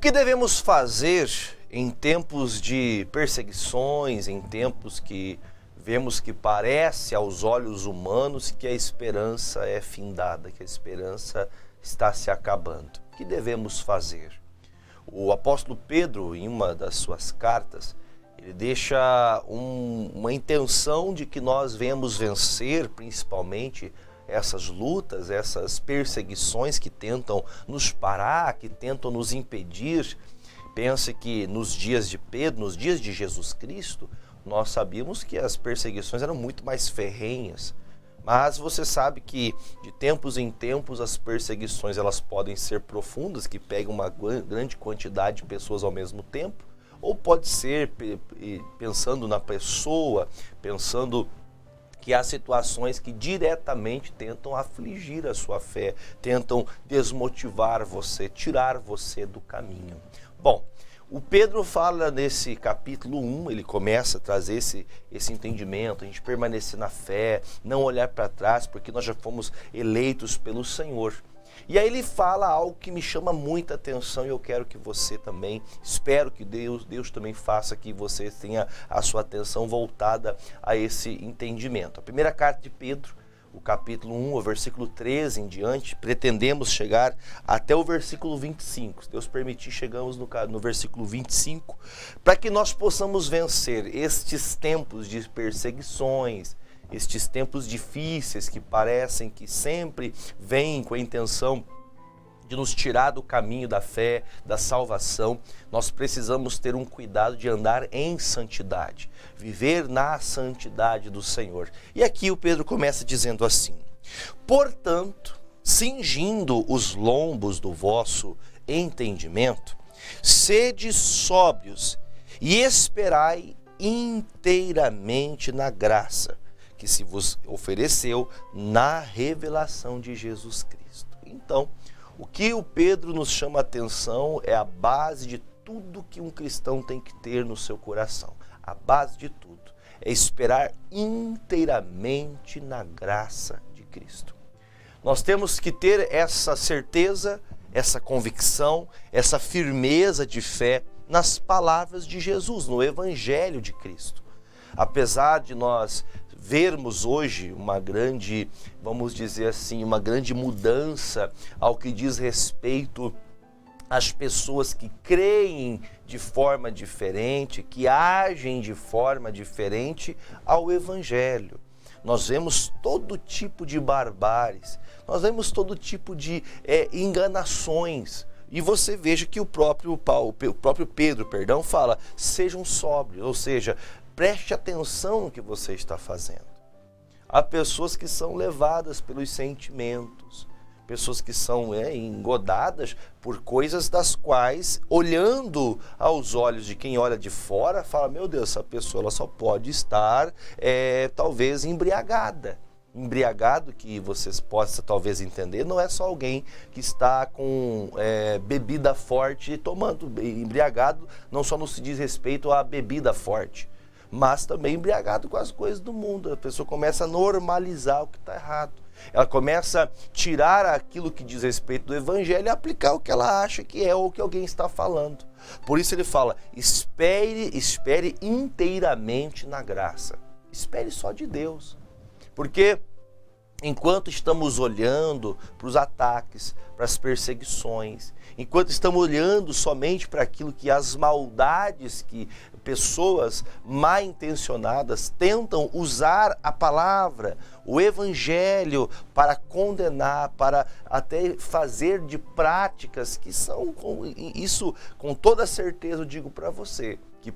que devemos fazer em tempos de perseguições, em tempos que vemos que parece aos olhos humanos que a esperança é findada, que a esperança está se acabando? O que devemos fazer? O apóstolo Pedro, em uma das suas cartas, ele deixa uma intenção de que nós venhamos vencer, principalmente, essas lutas, essas perseguições que tentam nos parar, que tentam nos impedir. Pense que nos dias de Pedro, nos dias de Jesus Cristo, nós sabíamos que as perseguições eram muito mais ferrenhas. Mas você sabe que de tempos em tempos as perseguições elas podem ser profundas, que pegam uma grande quantidade de pessoas ao mesmo tempo, ou pode ser pensando na pessoa, pensando que há situações que diretamente tentam afligir a sua fé, tentam desmotivar você, tirar você do caminho. Bom, o Pedro fala nesse capítulo 1, ele começa a trazer esse entendimento, a gente permanecer na fé, não olhar para trás, porque nós já fomos eleitos pelo Senhor. E aí ele fala algo que me chama muita atenção e eu quero que você também, espero que Deus também faça que você tenha a sua atenção voltada a esse entendimento. A primeira carta de Pedro, o capítulo 1, o versículo 13 em diante, pretendemos chegar até o versículo 25. Se Deus permitir, chegamos no versículo 25, para que nós possamos vencer estes tempos de perseguições, estes tempos difíceis que parecem que sempre vêm com a intenção de nos tirar do caminho da fé, da salvação. Nós precisamos ter um cuidado de andar em santidade, viver na santidade do Senhor. E aqui o Pedro começa dizendo assim: portanto, cingindo os lombos do vosso entendimento, sede sóbrios e esperai inteiramente na graça que se vos ofereceu na revelação de Jesus Cristo. Então, o que o Pedro nos chama a atenção é a base de tudo que um cristão tem que ter no seu coração. A base de tudo é esperar inteiramente na graça de Cristo. Nós temos que ter essa certeza, essa convicção, essa firmeza de fé nas palavras de Jesus, no Evangelho de Cristo. Apesar de nós vermos hoje uma grande, vamos dizer assim, uma grande mudança ao que diz respeito às pessoas que creem de forma diferente, que agem de forma diferente ao Evangelho. Nós vemos todo tipo de barbáries, nós vemos todo tipo de enganações. E você veja que o próprio Pedro, fala, sejam sóbrios, ou seja, preste atenção no que você está fazendo. Há pessoas que são levadas pelos sentimentos, pessoas que são engodadas por coisas das quais, olhando aos olhos de quem olha de fora, fala, meu Deus, essa pessoa ela só pode estar, talvez, embriagada. Embriagado, que vocês possam talvez entender, não é só alguém que está com bebida forte tomando. Embriagado não só não se diz respeito à bebida forte, mas também embriagado com as coisas do mundo. A pessoa começa a normalizar o que está errado. Ela começa a tirar aquilo que diz respeito do Evangelho e aplicar o que ela acha que é ou o que alguém está falando. Por isso ele fala, espere inteiramente na graça. Espere só de Deus. Porque enquanto estamos olhando para os ataques, para as perseguições, enquanto estamos olhando somente para aquilo que as maldades que pessoas mal intencionadas tentam usar a palavra, o Evangelho, para condenar, para até fazer de práticas que são, isso com toda certeza eu digo para você, que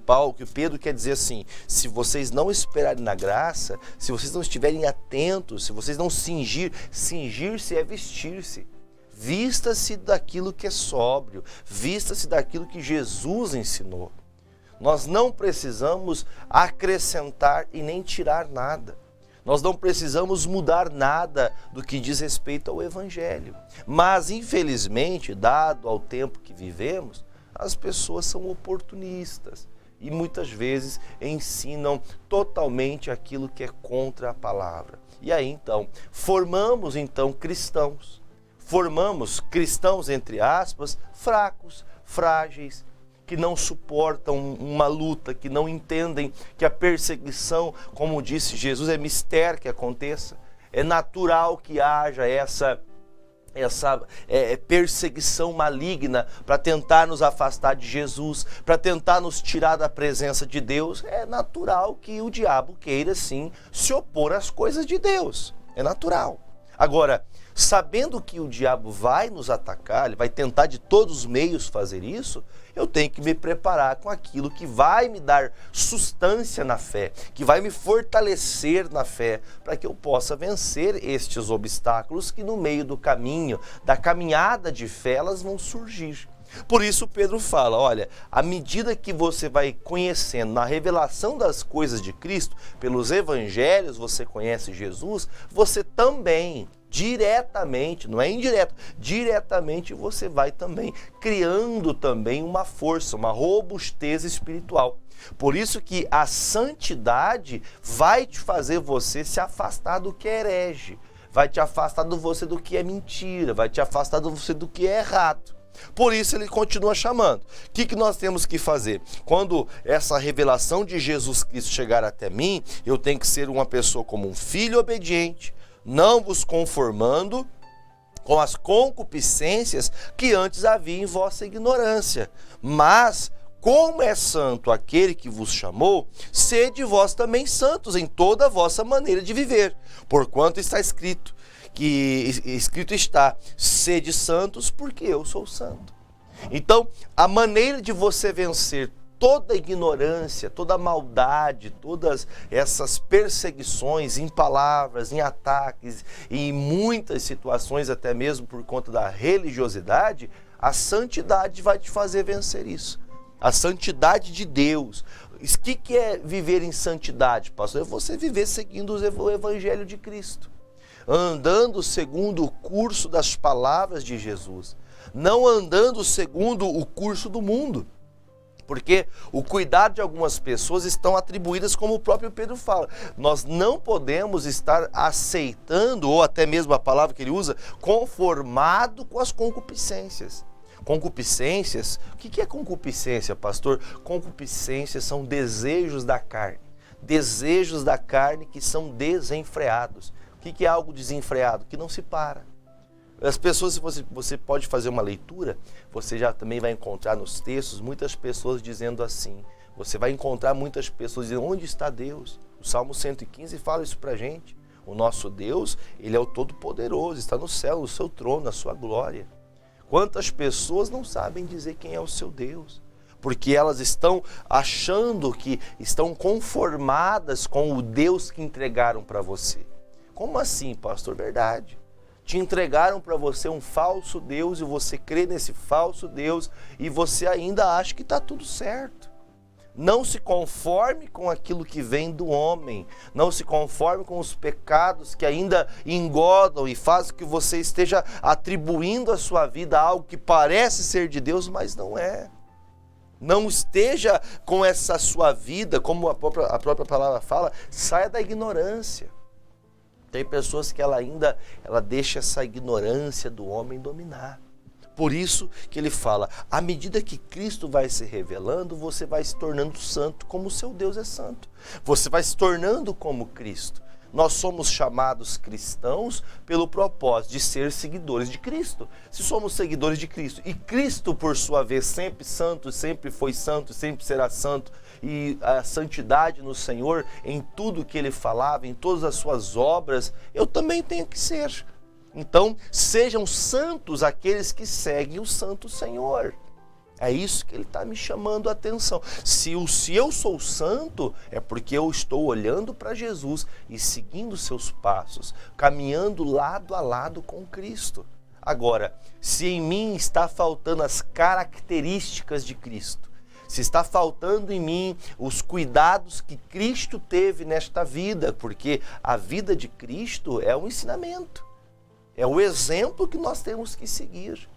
Pedro quer dizer assim, se vocês não esperarem na graça, se vocês não estiverem atentos, se vocês não cingir-se é vestir-se. Vista-se daquilo que é sóbrio, vista-se daquilo que Jesus ensinou. Nós não precisamos acrescentar e nem tirar nada. Nós não precisamos mudar nada do que diz respeito ao Evangelho. Mas, infelizmente, dado ao tempo que vivemos, as pessoas são oportunistas e muitas vezes ensinam totalmente aquilo que é contra a palavra. E aí, então, formamos cristãos. formamos cristãos, entre aspas, fracos, frágeis, que não suportam uma luta, que não entendem que a perseguição, como disse Jesus, é mistério que aconteça. É natural que haja essa perseguição maligna para tentar nos afastar de Jesus, para tentar nos tirar da presença de Deus. É natural que o diabo queira, sim, se opor às coisas de Deus. É natural. Agora, sabendo que o diabo vai nos atacar, ele vai tentar de todos os meios fazer isso, eu tenho que me preparar com aquilo que vai me dar sustância na fé, que vai me fortalecer na fé, para que eu possa vencer estes obstáculos que no meio do caminho, da caminhada de fé, elas vão surgir. Por isso Pedro fala, olha, à medida que você vai conhecendo na revelação das coisas de Cristo, pelos evangelhos você conhece Jesus, você também diretamente, não é indireto, diretamente você vai também criando também uma força, uma robustez espiritual. Por isso que a santidade vai te fazer você se afastar do que é herege, vai te afastar de você do que é mentira, vai te afastar de você do que é errado. Por isso ele continua chamando. O que nós temos que fazer? Quando essa revelação de Jesus Cristo chegar até mim, eu tenho que ser uma pessoa como um filho obediente, não vos conformando com as concupiscências que antes havia em vossa ignorância. Mas, como é santo aquele que vos chamou, sede vós também santos em toda a vossa maneira de viver. Porquanto está escrito, sede santos porque eu sou santo. Então, a maneira de você vencer toda a ignorância, toda a maldade, todas essas perseguições em palavras, em ataques, em muitas situações, até mesmo por conta da religiosidade, a santidade vai te fazer vencer isso. A santidade de Deus. O que é viver em santidade, pastor? É você viver seguindo o Evangelho de Cristo, andando segundo o curso das palavras de Jesus, não andando segundo o curso do mundo. Porque o cuidado de algumas pessoas estão atribuídas, como o próprio Pedro fala. Nós não podemos estar aceitando, ou até mesmo a palavra que ele usa, conformado com as concupiscências. Concupiscências, o que é concupiscência, pastor? Concupiscências são desejos da carne. Desejos da carne que são desenfreados. O que é algo desenfreado? Que não se para. As pessoas, se você pode fazer uma leitura, você já também vai encontrar nos textos muitas pessoas dizendo assim. Você vai encontrar muitas pessoas dizendo, onde está Deus? O Salmo 115 fala isso pra gente. O nosso Deus, ele é o Todo-Poderoso, está no céu, no seu trono, na sua glória. Quantas pessoas não sabem dizer quem é o seu Deus? Porque elas estão achando que estão conformadas com o Deus que entregaram para você. Como assim, pastor? Verdade. Te entregaram para você um falso Deus e você crê nesse falso Deus e você ainda acha que está tudo certo. Não se conforme com aquilo que vem do homem. Não se conforme com os pecados que ainda engodam e fazem que você esteja atribuindo a sua vida a algo que parece ser de Deus, mas não é. Não esteja com essa sua vida, como a própria palavra fala, saia da ignorância. Tem pessoas que ela deixa essa ignorância do homem dominar. Por isso que ele fala, à medida que Cristo vai se revelando, você vai se tornando santo como o seu Deus é santo. Você vai se tornando como Cristo. Nós somos chamados cristãos pelo propósito de ser seguidores de Cristo. Se somos seguidores de Cristo e Cristo, por sua vez, sempre santo, sempre foi santo, sempre será santo, e a santidade no Senhor, em tudo que ele falava, em todas as suas obras, eu também tenho que ser. Então, sejam santos aqueles que seguem o Santo Senhor. É isso que ele está me chamando a atenção. Se eu sou santo, é porque eu estou olhando para Jesus e seguindo seus passos, caminhando lado a lado com Cristo. Agora, se em mim está faltando as características de Cristo, se está faltando em mim os cuidados que Cristo teve nesta vida, porque a vida de Cristo é um ensinamento, é o exemplo que nós temos que seguir.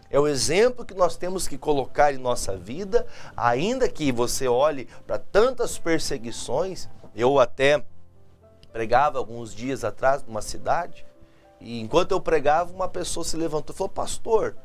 É o exemplo que nós temos que colocar em nossa vida, ainda que você olhe para tantas perseguições. Eu até pregava alguns dias atrás numa cidade E enquanto eu pregava, uma pessoa se levantou e falou: pastor,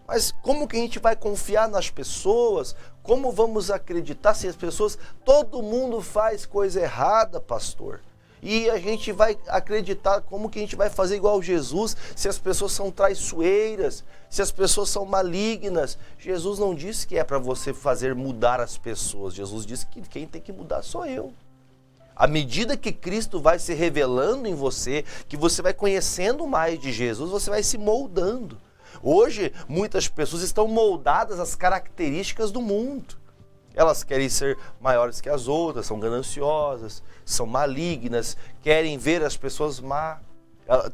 mas como que a gente vai confiar nas pessoas? Como vamos acreditar se as pessoas... Todo mundo faz coisa errada, pastor. E a gente vai acreditar, como que a gente vai fazer igual Jesus se as pessoas são traiçoeiras, se as pessoas são malignas? Jesus não disse que é para você fazer mudar as pessoas. Jesus disse que quem tem que mudar sou eu. À medida que Cristo vai se revelando em você, que você vai conhecendo mais de Jesus, você vai se moldando. Hoje, muitas pessoas estão moldadas às características do mundo. Elas querem ser maiores que as outras, são gananciosas, são malignas, querem ver as pessoas má.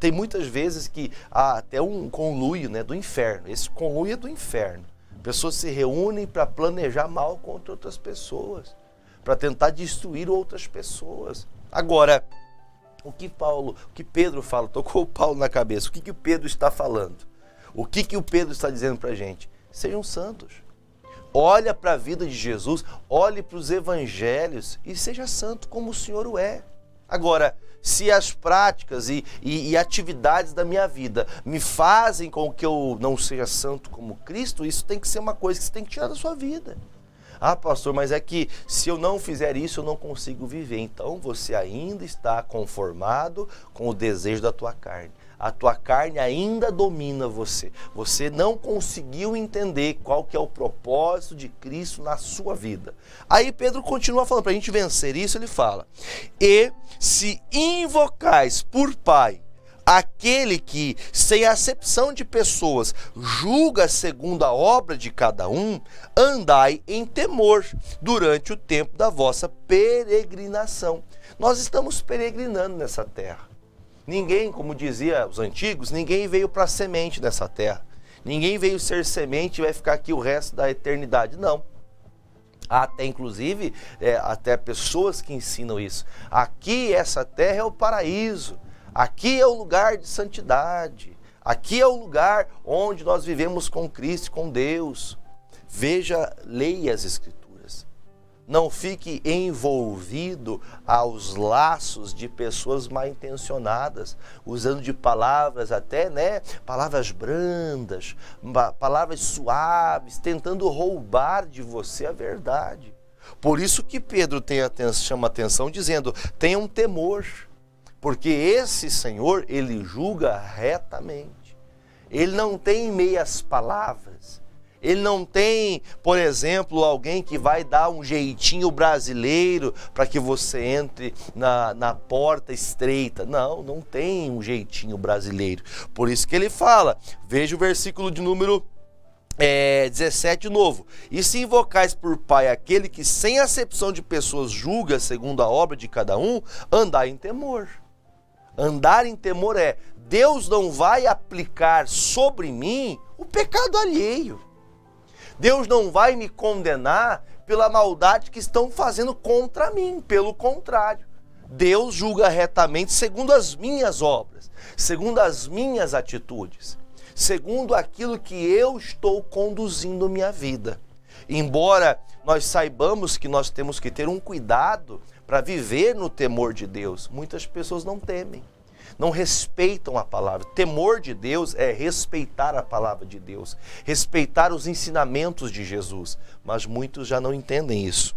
Tem muitas vezes que há até um conluio, né, do inferno. Esse conluio é do inferno. Pessoas se reúnem para planejar mal contra outras pessoas, para tentar destruir outras pessoas. Agora, o que Pedro fala, tocou o Paulo na cabeça, o que o Pedro está falando? O que o Pedro está dizendo para a gente? Sejam santos. Olha para a vida de Jesus, olhe para os evangelhos e seja santo como o Senhor o é. Agora, se as práticas e atividades da minha vida me fazem com que eu não seja santo como Cristo, isso tem que ser uma coisa que você tem que tirar da sua vida. Ah, pastor, mas é que se eu não fizer isso, eu não consigo viver. Então, você ainda está conformado com o desejo da tua carne. A tua carne ainda domina você. Você não conseguiu entender qual que é o propósito de Cristo na sua vida. Aí Pedro continua falando, para a gente vencer isso, ele fala: e se invocais por Pai aquele que, sem acepção de pessoas, julga segundo a obra de cada um, andai em temor durante o tempo da vossa peregrinação. Nós estamos peregrinando nessa terra. Ninguém, como dizia os antigos, ninguém veio para semente nessa terra. Ninguém veio ser semente e vai ficar aqui o resto da eternidade. Não. Há até, inclusive, até pessoas que ensinam isso. Aqui, essa terra é o paraíso. Aqui é o lugar de santidade. Aqui é o lugar onde nós vivemos com Cristo, com Deus. Veja, leia as Escrituras. Não fique envolvido aos laços de pessoas mal intencionadas, usando de palavras até, palavras brandas, palavras suaves, tentando roubar de você a verdade. Por isso que Pedro chama atenção dizendo: tenham temor, porque esse Senhor, ele julga retamente. Ele não tem meias palavras. Ele não tem, por exemplo, alguém que vai dar um jeitinho brasileiro para que você entre na porta estreita. Não, não tem um jeitinho brasileiro. Por isso que ele fala, veja o versículo de número 17 de novo. E se invocais por Pai aquele que sem acepção de pessoas julga segundo a obra de cada um, andai em temor. Andar em temor Deus não vai aplicar sobre mim o pecado alheio. Deus não vai me condenar pela maldade que estão fazendo contra mim. Pelo contrário, Deus julga retamente segundo as minhas obras, segundo as minhas atitudes, segundo aquilo que eu estou conduzindo minha vida. Embora nós saibamos que nós temos que ter um cuidado para viver no temor de Deus, muitas pessoas não temem. Não respeitam a palavra. Temor de Deus é respeitar a palavra de Deus, respeitar os ensinamentos de Jesus, mas muitos já não entendem isso.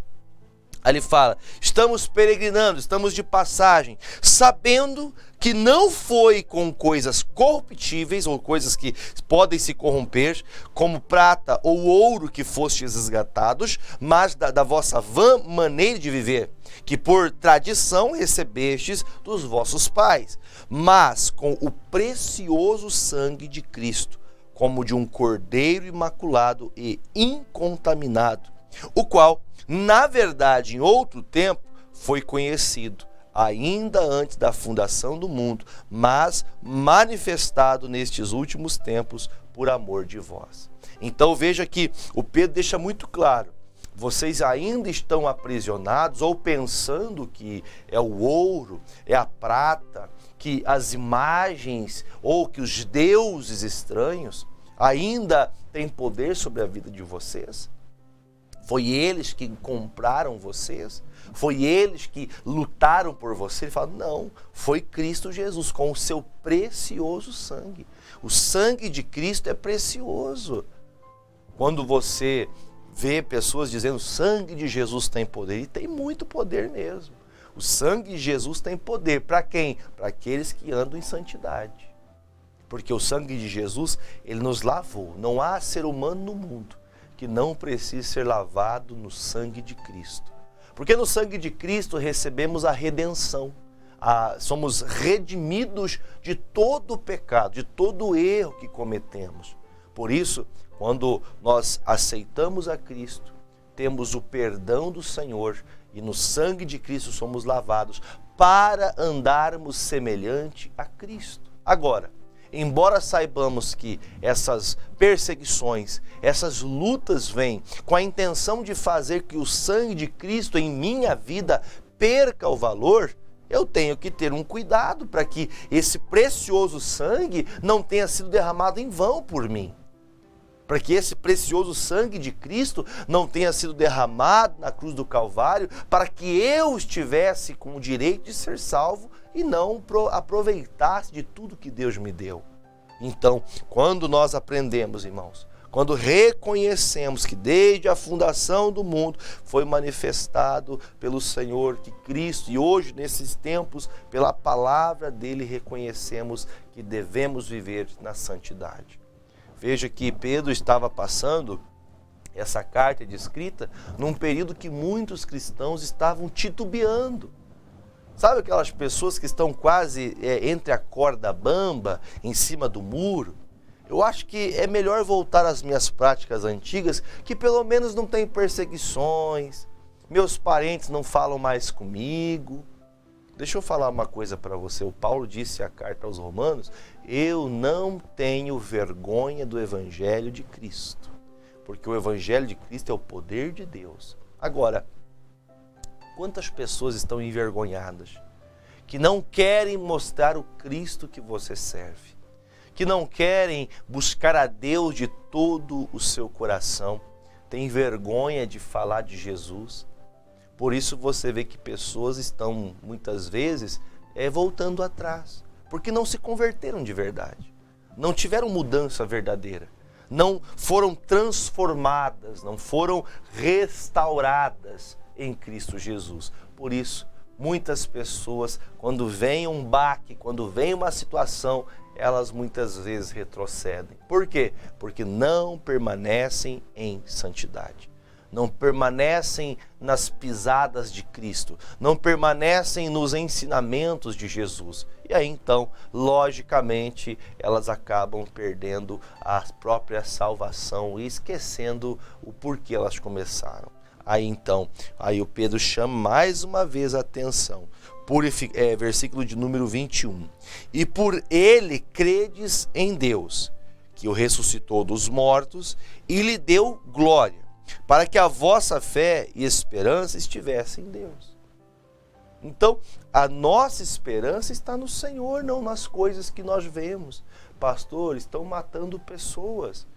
Aí ele fala, estamos peregrinando, estamos de passagem, sabendo que não foi com coisas corruptíveis ou coisas que podem se corromper, como prata ou ouro que fostes resgatados, mas da vossa vã maneira de viver, que por tradição recebestes dos vossos pais, mas com o precioso sangue de Cristo, como de um cordeiro imaculado e incontaminado, o qual, na verdade, em outro tempo, foi conhecido, ainda antes da fundação do mundo, mas manifestado nestes últimos tempos por amor de vós. Então veja que o Pedro deixa muito claro, vocês ainda estão aprisionados ou pensando que é o ouro, é a prata, que as imagens ou que os deuses estranhos ainda têm poder sobre a vida de vocês? Foi eles que compraram vocês? Foi eles que lutaram por você? Ele fala, não, foi Cristo Jesus com o seu precioso sangue. O sangue de Cristo é precioso. Quando você vê pessoas dizendo, o sangue de Jesus tem poder, e tem muito poder mesmo. O sangue de Jesus tem poder. Para quem? Para aqueles que andam em santidade. Porque o sangue de Jesus, ele nos lavou. Não há ser humano no mundo que não precise ser lavado no sangue de Cristo. Porque no sangue de Cristo recebemos a redenção. Somos redimidos de todo o pecado, de todo o erro que cometemos. Por isso, quando nós aceitamos a Cristo, temos o perdão do Senhor e no sangue de Cristo somos lavados para andarmos semelhante a Cristo. Agora, embora saibamos que essas perseguições, essas lutas vêm com a intenção de fazer que o sangue de Cristo em minha vida perca o valor, eu tenho que ter um cuidado para que esse precioso sangue não tenha sido derramado em vão por mim. Para que esse precioso sangue de Cristo não tenha sido derramado na cruz do Calvário, para que eu estivesse com o direito de ser salvo e não aproveitasse de tudo que Deus me deu. Então, quando nós aprendemos, irmãos, quando reconhecemos que desde a fundação do mundo foi manifestado pelo Senhor que Cristo, e hoje nesses tempos, pela palavra dele, reconhecemos que devemos viver na santidade. Veja que Pedro estava passando essa carta escrita num período que muitos cristãos estavam titubeando. Sabe aquelas pessoas que estão quase entre a corda bamba, em cima do muro? Eu acho que é melhor voltar às minhas práticas antigas, que pelo menos não tem perseguições, meus parentes não falam mais comigo. Deixa eu falar uma coisa para você. O Paulo disse a carta aos Romanos, eu não tenho vergonha do Evangelho de Cristo, porque o Evangelho de Cristo é o poder de Deus. Agora, quantas pessoas estão envergonhadas, que não querem mostrar o Cristo que você serve, que não querem buscar a Deus de todo o seu coração, têm vergonha de falar de Jesus. Por isso você vê que pessoas estão, muitas vezes, voltando atrás, porque não se converteram de verdade, não tiveram mudança verdadeira, não foram transformadas, não foram restauradas em Cristo Jesus. Por isso, muitas pessoas, quando vem um baque, quando vem uma situação, elas muitas vezes retrocedem. Por quê? Porque não permanecem em santidade. Não permanecem nas pisadas de Cristo, não permanecem nos ensinamentos de Jesus. E aí então, logicamente, elas acabam perdendo a própria salvação e esquecendo o porquê elas começaram. Aí então, o Pedro chama mais uma vez a atenção, versículo de número 21. E por ele credes em Deus, que o ressuscitou dos mortos e lhe deu glória, para que a vossa fé e esperança estivessem em Deus. Então, a nossa esperança está no Senhor, não nas coisas que nós vemos. Pastor, estão matando pessoas.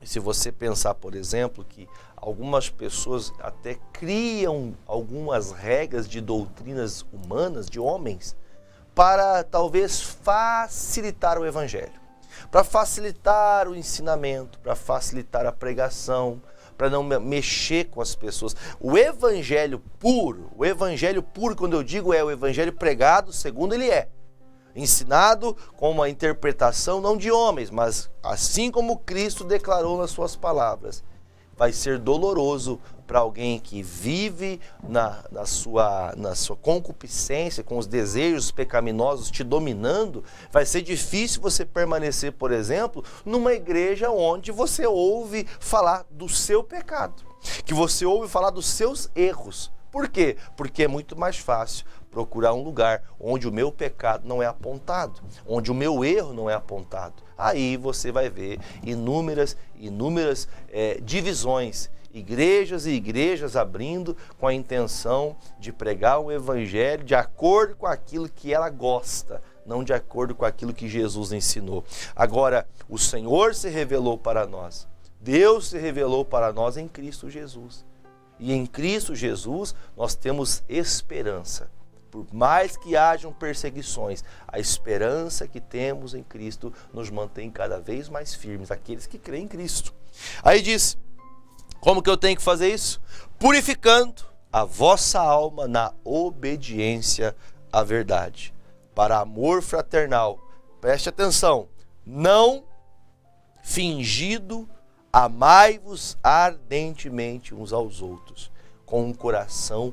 Se você pensar, por exemplo, que algumas pessoas até criam algumas regras de doutrinas humanas, de homens, para talvez facilitar o Evangelho, para facilitar o ensinamento, para facilitar a pregação, para não mexer com as pessoas. O evangelho puro, quando eu digo é o evangelho pregado segundo ele é, ensinado com uma interpretação não de homens, mas assim como Cristo declarou nas suas palavras. Vai ser doloroso para alguém que vive na sua concupiscência, com os desejos pecaminosos te dominando. Vai ser difícil você permanecer, por exemplo, numa igreja onde você ouve falar do seu pecado, que você ouve falar dos seus erros. Por quê? Porque é muito mais fácil procurar um lugar onde o meu pecado não é apontado, onde o meu erro não é apontado. Aí você vai ver inúmeras divisões, igrejas e igrejas abrindo com a intenção de pregar o evangelho de acordo com aquilo que ela gosta, não de acordo com aquilo que Jesus ensinou. Agora, o Senhor se revelou para nós Deus se revelou para nós em Cristo Jesus. E em Cristo Jesus nós temos esperança. Por mais que hajam perseguições, a esperança que temos em Cristo nos mantém cada vez mais firmes, aqueles que creem em Cristo. Aí diz, como que eu tenho que fazer isso? Purificando a vossa alma na obediência à verdade, para amor fraternal. Preste atenção, não fingido, amai-vos ardentemente uns aos outros, com um coração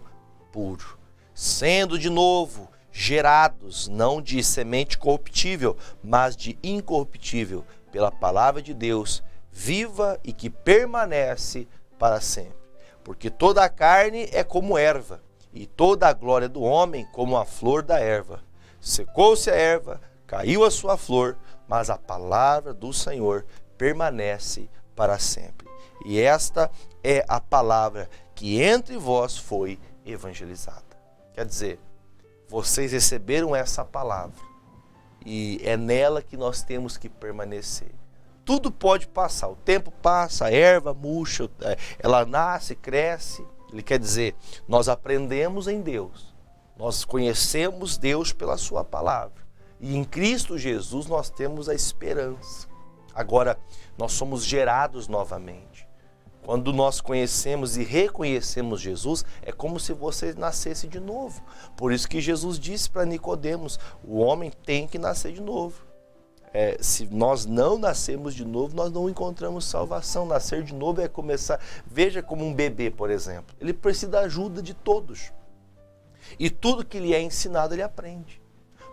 puro, sendo de novo gerados, não de semente corruptível, mas de incorruptível, pela palavra de Deus, viva e que permanece para sempre. Porque toda a carne é como erva, e toda a glória do homem como a flor da erva. Secou-se a erva, caiu a sua flor, mas a palavra do Senhor permanece para sempre. E esta é a palavra que entre vós foi evangelizada. Quer dizer, vocês receberam essa palavra e é nela que nós temos que permanecer. Tudo pode passar, o tempo passa, a erva murcha, ela nasce, cresce. Ele quer dizer, nós aprendemos em Deus, nós conhecemos Deus pela sua palavra. E em Cristo Jesus nós temos a esperança. Agora, nós somos gerados novamente. Quando nós conhecemos e reconhecemos Jesus, é como se você nascesse de novo. Por isso que Jesus disse para Nicodemos, o homem tem que nascer de novo. Se nós não nascemos de novo, nós não encontramos salvação. Nascer de novo é começar... Veja como um bebê, por exemplo. Ele precisa da ajuda de todos. E tudo que lhe é ensinado, ele aprende.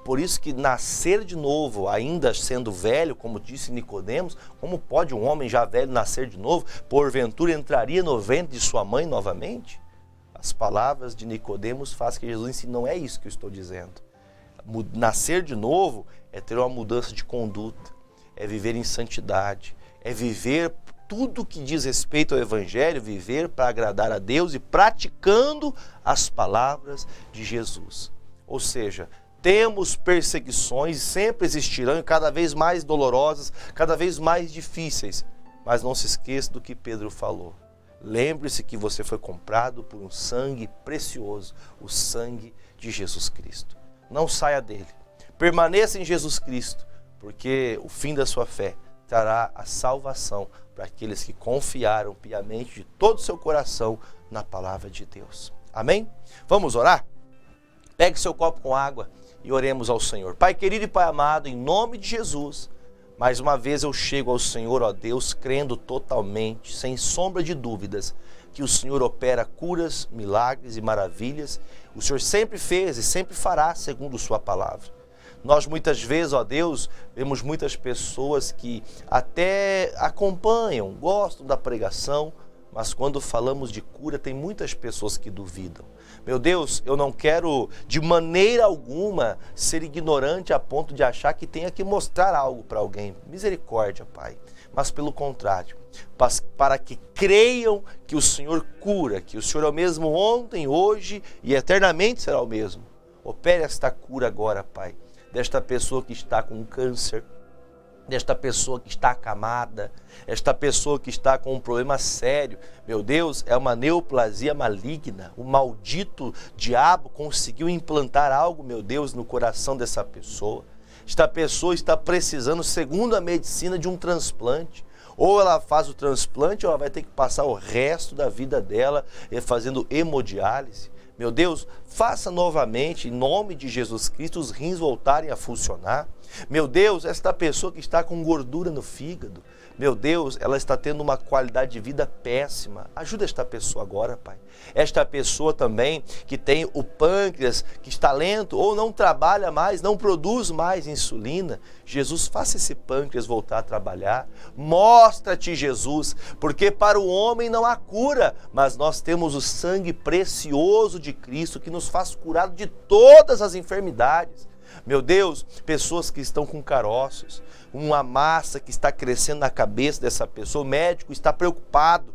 Por isso que nascer de novo, ainda sendo velho, como disse Nicodemos, como pode um homem já velho nascer de novo? Porventura entraria no ventre de sua mãe novamente? As palavras de Nicodemos fazem que Jesus ensina, não é isso que eu estou dizendo. Nascer de novo é ter uma mudança de conduta, é viver em santidade, é viver tudo que diz respeito ao Evangelho, viver para agradar a Deus e praticando as palavras de Jesus. Ou seja, temos perseguições, sempre existirão, e cada vez mais dolorosas, cada vez mais difíceis. Mas não se esqueça do que Pedro falou. Lembre-se que você foi comprado por um sangue precioso, o sangue de Jesus Cristo. Não saia dele. Permaneça em Jesus Cristo, porque o fim da sua fé trará a salvação para aqueles que confiaram piamente de todo o seu coração na palavra de Deus. Amém? Vamos orar? Pegue seu copo com água e oremos ao Senhor. Pai querido e Pai amado, em nome de Jesus, mais uma vez eu chego ao Senhor, ó Deus, crendo totalmente, sem sombra de dúvidas, que o Senhor opera curas, milagres e maravilhas. O Senhor sempre fez e sempre fará segundo sua palavra. Nós muitas vezes, ó Deus, vemos muitas pessoas que até acompanham, gostam da pregação, mas quando falamos de cura, tem muitas pessoas que duvidam. Meu Deus, eu não quero de maneira alguma ser ignorante a ponto de achar que tenha que mostrar algo para alguém. Misericórdia, Pai. Mas pelo contrário, para que creiam que o Senhor cura, que o Senhor é o mesmo ontem, hoje e eternamente será o mesmo. Opere esta cura agora, Pai, desta pessoa que está com câncer, desta pessoa que está acamada, esta pessoa que está com um problema sério. Meu Deus, é uma neoplasia maligna. O maldito diabo conseguiu implantar algo, meu Deus, no coração dessa pessoa. Esta pessoa está precisando, segundo a medicina, de um transplante. Ou ela faz o transplante, ou ela vai ter que passar o resto da vida dela fazendo hemodiálise. Meu Deus, faça novamente, em nome de Jesus Cristo, os rins voltarem a funcionar. Meu Deus, esta pessoa que está com gordura no fígado, meu Deus, ela está tendo uma qualidade de vida péssima. Ajuda esta pessoa agora, Pai. Esta pessoa também que tem o pâncreas, que está lento ou não trabalha mais, não produz mais insulina. Jesus, faça esse pâncreas voltar a trabalhar. Mostra-te, Jesus, porque para o homem não há cura, mas nós temos o sangue precioso de Cristo que nos faz curar de todas as enfermidades. Meu Deus, pessoas que estão com caroços, uma massa que está crescendo na cabeça dessa pessoa, o médico está preocupado.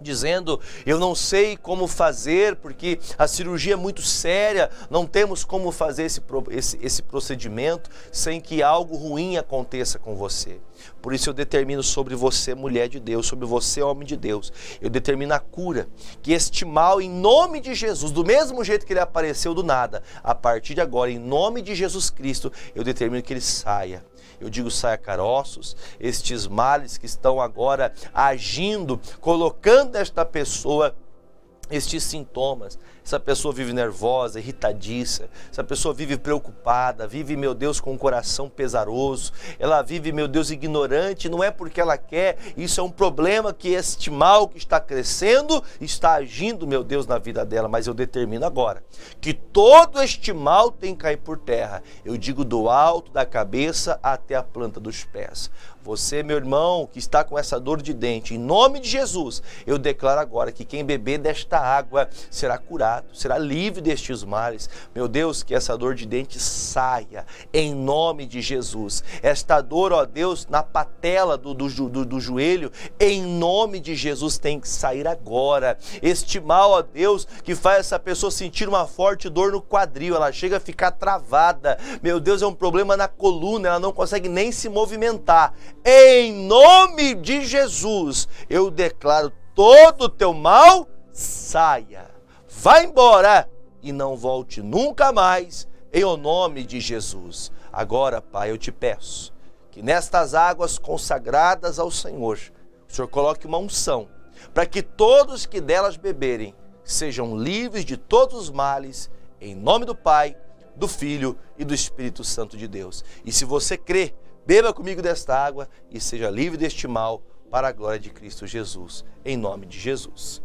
dizendo: eu não sei como fazer, porque a cirurgia é muito séria, não temos como fazer esse procedimento sem que algo ruim aconteça com você. Por isso eu determino sobre você, mulher de Deus, sobre você, homem de Deus, eu determino a cura, que este mal, em nome de Jesus, do mesmo jeito que ele apareceu do nada, a partir de agora, em nome de Jesus Cristo, eu determino que ele saia. Eu digo: saia caroços, estes males que estão agora agindo, colocando esta pessoa estes sintomas. Essa pessoa vive nervosa, irritadiça, essa pessoa vive preocupada, vive, meu Deus, com o coração pesaroso, ela vive, meu Deus, ignorante, não é porque ela quer, isso é um problema que este mal que está crescendo, está agindo, meu Deus, na vida dela, mas eu determino agora que todo este mal tem que cair por terra. Eu digo do alto da cabeça até a planta dos pés. Você, meu irmão, que está com essa dor de dente, em nome de Jesus, eu declaro agora que quem beber desta água será curado, será livre destes males. Meu Deus, que essa dor de dente saia, em nome de Jesus. Esta dor, ó Deus, na patela do joelho, em nome de Jesus, tem que sair agora. Este mal, ó Deus, que faz essa pessoa sentir uma forte dor no quadril, ela chega a ficar travada. Meu Deus, é um problema na coluna, ela não consegue nem se movimentar. Em nome de Jesus, eu declaro: todo o teu mal saia, vá embora e não volte nunca mais, em o nome de Jesus. Agora, Pai, eu te peço que nestas águas consagradas ao Senhor, o Senhor coloque uma unção, para que todos que delas beberem sejam livres de todos os males, em nome do Pai, do Filho e do Espírito Santo de Deus. E se você crê, beba comigo desta água e seja livre deste mal, para a glória de Cristo Jesus, em nome de Jesus.